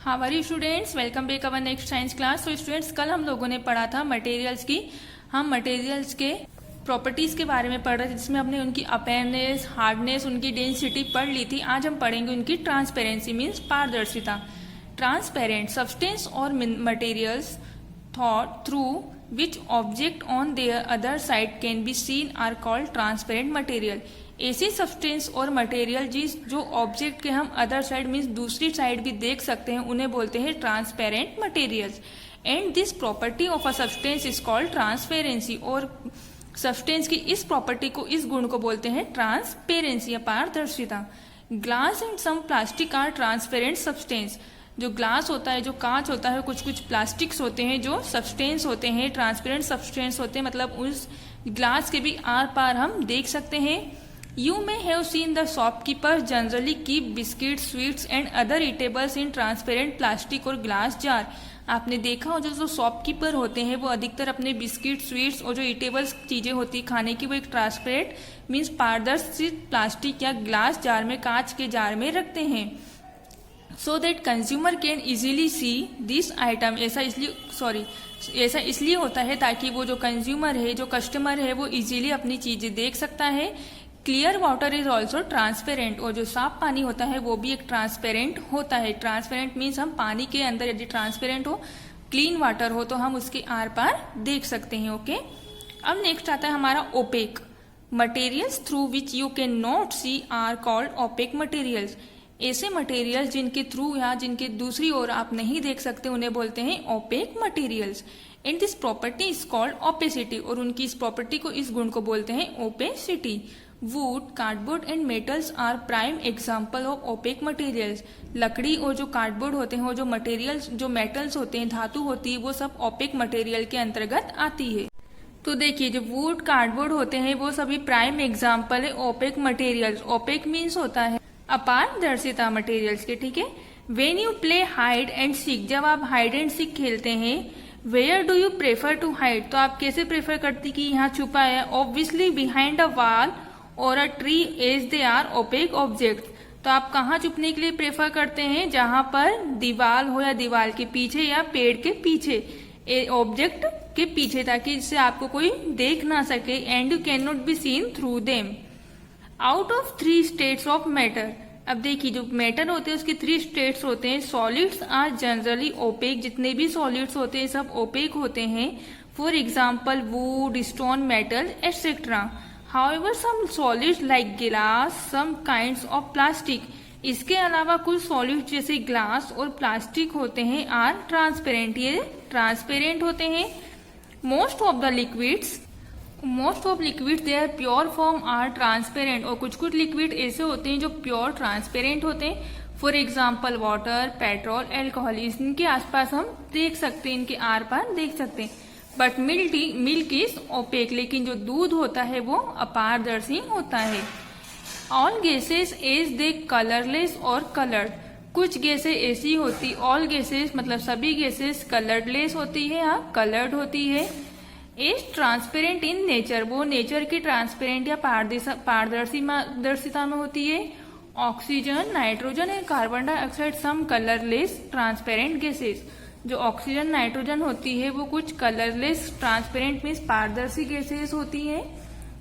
How are you students, welcome back our next science class. तो students, कल हम लोगों ने पढ़ा था मटेरियल्स की। हम मटेरियल्स के प्रॉपर्टीज के बारे में पढ़ रहे थे, जिसमें हमने उनकी अपेयरनेस, हार्डनेस, उनकी डेंसिटी पढ़ ली थी। आज हम पढ़ेंगे उनकी ट्रांसपेरेंसी, मीन्स पारदर्शिता। ट्रांसपेरेंट सब्सटेंस और materials thought through which object on their other side can be seen are called transparent material. ऐसी सब्सटेंस और मटेरियल जो ऑब्जेक्ट के हम अदर साइड मीन्स दूसरी साइड भी देख सकते हैं, उन्हें बोलते हैं transparent materials. And this property of a substance is called transparency. और सब्सटेंस की इस प्रॉपर्टी को, इस गुण को बोलते हैं ट्रांसपेरेंसी या पारदर्शिता। Glass and some plastic are transparent substance. जो ग्लास होता है, जो कांच होता है, कुछ कुछ प्लास्टिक्स होते हैं जो सब्सटेंस होते हैं, ट्रांसपेरेंट सब्सटेंस होते हैं, मतलब उस ग्लास के भी आर पार हम देख सकते हैं। You may have seen the shopkeepers generally keep biscuits, sweets and other eatables in transparent plastic और glass jar। आपने देखा हो जो शॉपकीपर होते हैं वो अधिकतर अपने बिस्किट, स्वीट्स और जो ईटेबल्स चीजें होती है खाने की, वो एक ट्रांसपेरेंट मीन्स पारदर्शित प्लास्टिक या ग्लास जार में, कांच के जार में रखते हैं। So that consumer can easily see this item. ऐसा इसलिए होता है ताकि वो जो कंज्यूमर है, जो कस्टमर है, वो इजीली अपनी चीजें देख सकता है। Clear water is also transparent. और जो साफ पानी होता है वो भी एक ट्रांसपेरेंट होता है। ट्रांसपेरेंट मीन्स हम पानी के अंदर यदि ट्रांसपेरेंट हो, क्लीन वाटर हो, तो हम उसके आर पार देख सकते हैं। ओके, अब नेक्स्ट आता है हमारा opaque. Materials through which you can not see are called opaque materials. ऐसे मटेरियल्स जिनके थ्रू या जिनके दूसरी ओर आप नहीं देख सकते, उन्हें बोलते हैं opaque materials. And this property is called opacity. और उनकी इस प्रॉपर्टी को, इस गुण को बोलते हैं opacity. Wood, cardboard and metals are prime example of opaque materials. लकड़ी और जो कार्डबोर्ड होते हैं, वो जो मटेरियल्स, जो मेटल्स होते हैं, धातु होती है, वो सब ओपेक मटेरियल के अंतर्गत आती है। तो देखिए, जो वुड, कार्डबोर्ड होते हैं वो सभी प्राइम एग्जाम्पल है ओपेक मटेरियल्स। ओपेक मीन्स होता है अपारदर्शिता मटेरियल्स के, ठीक है। When you play hide and seek, जब आप हाइड एंड सीक खेलते हैं, where do you prefer to hide, तो आप कैसे प्रेफर करती कि यहाँ छुपा है? ऑब्वियसली बिहाइंड अ वॉल और a tree as they are opaque object. तो आप कहाँ छुपने के लिए प्रेफर करते हैं? जहां पर दीवार हो, या दीवार के पीछे, या पेड़ के पीछे, ऑब्जेक्ट के पीछे, ताकि इससे आपको कोई देख ना सके। And you can not be seen through them. Out of 3 states of matter. अब देखिए, जो मैटर होते हैं उसके 3 स्टेट्स होते हैं। Solids are generally opaque. जितने भी सॉलिड्स होते हैं सब ओपेक होते हैं। For example wood, stone, metal etcetera. However, some solids like glass, some kinds of plastic, इसके अलावा कुछ सॉलिड्स जैसे ग्लास और प्लास्टिक होते हैं, आर ट्रांसपेरेंट, ये ट्रांसपेरेंट होते हैं। Most of liquids they are pure form are transparent. और कुछ कुछ लिक्विड ऐसे होते हैं जो प्योर ट्रांसपेरेंट होते हैं। For example water, petrol, alcohol, इनके आसपास हम देख सकते हैं, इनके आर पार देख सकते हैं। बट मिल्क इज ओपेक, लेकिन जो दूध होता है वो अपारदर्शी होता है। All gases as they colourless और कलर्ड। कुछ गैसेस ऐसी होती, ऑल गैसेस मतलब सभी गैसेस कलरलेस होती है या कलर्ड होती है। एज ट्रांसपेरेंट इन नेचर, वो नेचर की ट्रांसपेरेंट या पारदर्शिता में होती है। Oxygen, nitrogen and carbon dioxide some colourless transparent gases. जो ऑक्सीजन, नाइट्रोजन होती है वो कुछ कलरलेस ट्रांसपेरेंट मीन्स पारदर्शी गैसेस होती है।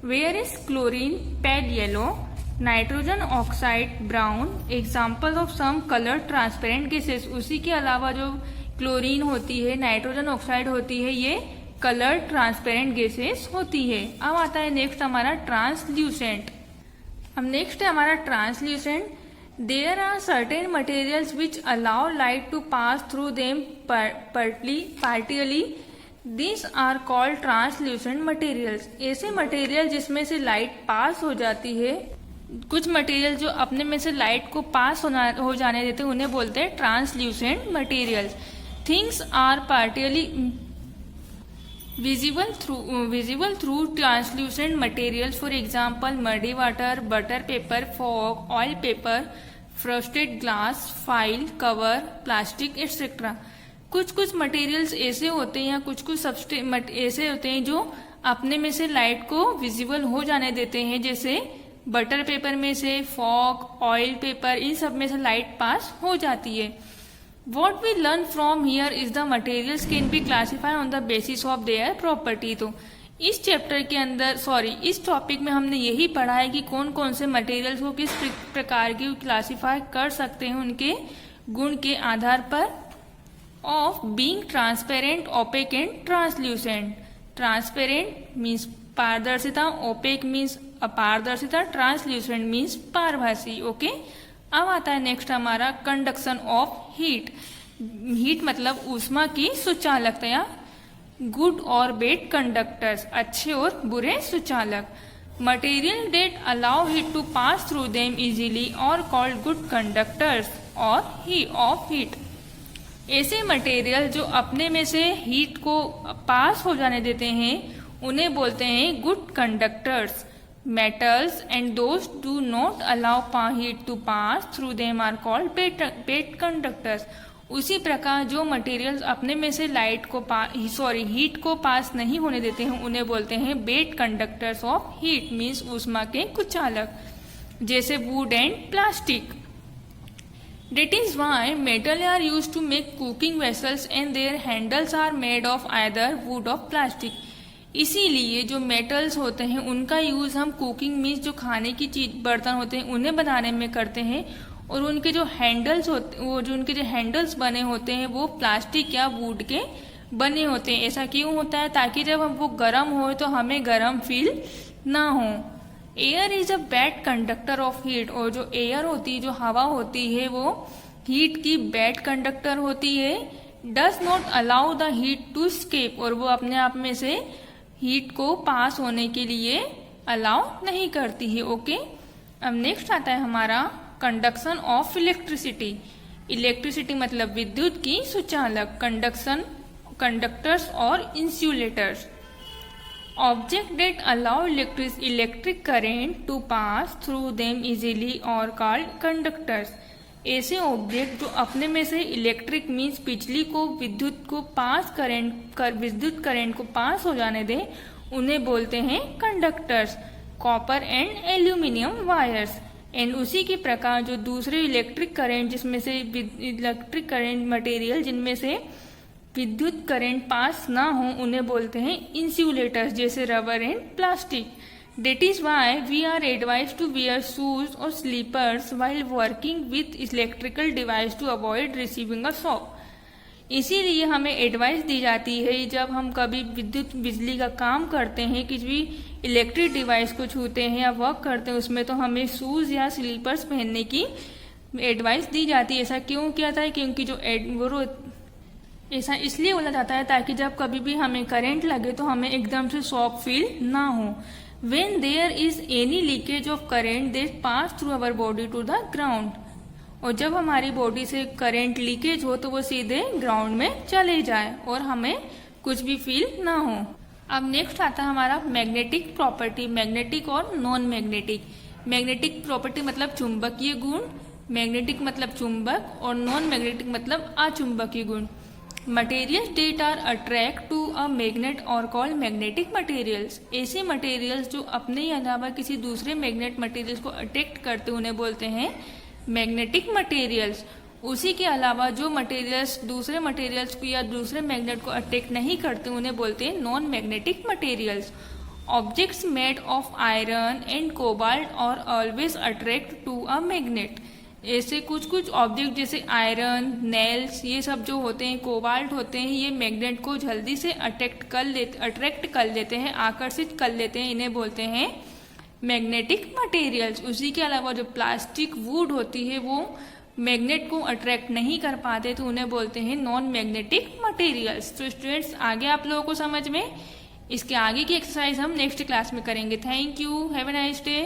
Where is chlorine pale yellow, nitrogen oxide brown, example of some colour transparent gases. उसी के अलावा जो क्लोरीन होती है, नाइट्रोजन ऑक्साइड होती है, ये कलर ट्रांसपेरेंट गैसेस होती है। अब आता है नेक्स्ट हमारा ट्रांसल्यूसेंट। अब नेक्स्ट है हमारा translucent. There are certain materials which allow light to pass through them partially. These are called translucent materials. ऐसे मटेरियल जिसमें से लाइट पास हो जाती है, कुछ मटेरियल जो अपने में से लाइट को पास हो जाने देते हैं, उन्हें बोलते हैं translucent materials. Things are partially visible through translucent materials. For example, muddy water, butter paper, fog, oil paper, frosted glass, file, cover, plastic, etc. कुछ मटेरियल्स ऐसे होते हैं या कुछ ऐसे होते हैं जो अपने में से लाइट को विजिबल हो जाने देते हैं, जैसे बटर पेपर में से, फॉग, ऑयल पेपर, इन सब में से लाइट पास हो जाती है। What we learn from here is the materials can be classified on the basis of their property। तो इस चैप्टर के अंदर इस टॉपिक में हमने यही पढ़ा है कि कौन कौन से मटेरियल्स को किस प्रकार की क्लासिफाई कर सकते हैं उनके गुण के आधार पर। Of being transparent, opaque and translucent. Transparent means पारदर्शिता, ओपेक मीन्स अपारदर्शिता, ट्रांसल्यूसेंट मीन्स पारभासी। ओके, अब आता है नेक्स्ट हमारा कंडक्शन ऑफ हीट। हीट मतलब ऊष्मा की सुचालकता या गुड और बैड कंडक्टर्स, अच्छे और बुरे सुचालक। Material that allow heat to pass through them easily और कॉल्ड गुड कंडक्टर्स और ऑफ हीट। ऐसे मटेरियल जो अपने में से हीट को पास हो जाने देते हैं उन्हें बोलते हैं good conductors. Metals and those do not allow heat to pass through them are called bad conductors। उसी प्रकार जो मटेरियल्स अपने में से हीट को पास नहीं होने देते हैं उन्हें बोलते हैं bed conductors of heat, means ऊष्मा के कुचालक, जैसे would and plastic. That is why metal are used to make cooking vessels and their handles are made of either wood or plastic। इसीलिए जो मेटल्स होते हैं उनका यूज हम कुकिंग मीन्स जो खाने की चीज बर्तन होते हैं उन्हें बनाने में करते हैं, और उनके जो हैंडल्स होते उनके जो हैंडल्स बने होते हैं वो प्लास्टिक या वुड के बने होते हैं। ऐसा क्यों होता है? ताकि जब हम वो गर्म हो तो हमें गर्म फील ना हो। Air is a bad conductor of heat. और जो एयर होती है, जो हवा होती है, वो हीट की बैड कंडक्टर होती है। Does not allow the heat to escape. और वो अपने आप में से हीट को पास होने के लिए अलाउ नहीं करती है। ओके, अब नेक्स्ट आता है हमारा कंडक्शन ऑफ इलेक्ट्रिसिटी। इलेक्ट्रिसिटी मतलब विद्युत की सुचालक। कंडक्टर्स और insulators. Object that allow electric current to pass through them easily और कॉल्ड कंडक्टर्स। ऐसे ऑब्जेक्ट जो अपने में से इलेक्ट्रिक मीन्स बिजली को विद्युत करंट को पास हो जाने दे उन्हें बोलते हैं conductors. Copper and aluminium wires. And उसी के प्रकार जो दूसरे इलेक्ट्रिक करंट मटेरियल जिनमें से विद्युत करंट पास ना हो उन्हें बोलते हैं इंसुलेटर्स, जैसे rubber and plastic. That is why we are advised to wear shoes or slippers while working with electrical device to avoid receiving a shock। इसीलिए हमें एडवाइस दी जाती है जब हम कभी बिजली का काम करते हैं, किसी भी इलेक्ट्रिक डिवाइस को छूते हैं या वर्क करते हैं उसमें, तो हमें शूज या स्लीपर्स पहनने की एडवाइस दी जाती है। ऐसा क्यों किया था? क्योंकि जो ऐसा इसलिए बोला जाता है ताकि जब कभी भी हमें करंट लगे तो हमें एकदम से शॉक फील ना हो। When there is any leakage of current that pass through our body to the ground। और जब हमारी बॉडी से करंट लीकेज हो तो वो सीधे ग्राउंड में चले जाए और हमें कुछ भी फील ना हो। अब नेक्स्ट आता है हमारा मैग्नेटिक प्रॉपर्टी। मैग्नेटिक और नॉन मैग्नेटिक। मैग्नेटिक प्रॉपर्टी मतलब चुंबकीय गुण, मैग्नेटिक मतलब चुंबक, और नॉन मैग्नेटिक मतलब अचुंबकीय गुण। Materials that are attract to a magnet और कॉल्ड मैग्नेटिक मटेरियल्स। ऐसे मटेरियल्स जो अपने अलावा किसी दूसरे मैग्नेट मटेरियल्स को अट्रैक्ट करते उन्हें बोलते हैं मैग्नेटिक मटेरियल्स। उसी के अलावा जो मटेरियल्स दूसरे मटेरियल्स को या दूसरे मैग्नेट को अट्रैक्ट नहीं करते उन्हें बोलते हैं non magnetic materials. Objects made of iron and cobalt और always attract to a magnet. ऐसे कुछ ऑब्जेक्ट जैसे आयरन, नेल्स, ये सब जो होते हैं, कोबाल्ट होते हैं, ये मैग्नेट को जल्दी से अट्रैक्ट कर लेते हैं, आकर्षित कर लेते हैं, इन्हें बोलते हैं मैग्नेटिक मटेरियल्स। उसी के अलावा जो प्लास्टिक, वुड होती है वो मैग्नेट को अट्रैक्ट नहीं कर पाते तो उन्हें बोलते हैं नॉन मैग्नेटिक मटेरियल्स। तो स्टूडेंट्स, आगे आप लोगों को समझ में, इसके आगे की एक्सरसाइज हम नेक्स्ट क्लास में करेंगे। Thank you, have a nice day.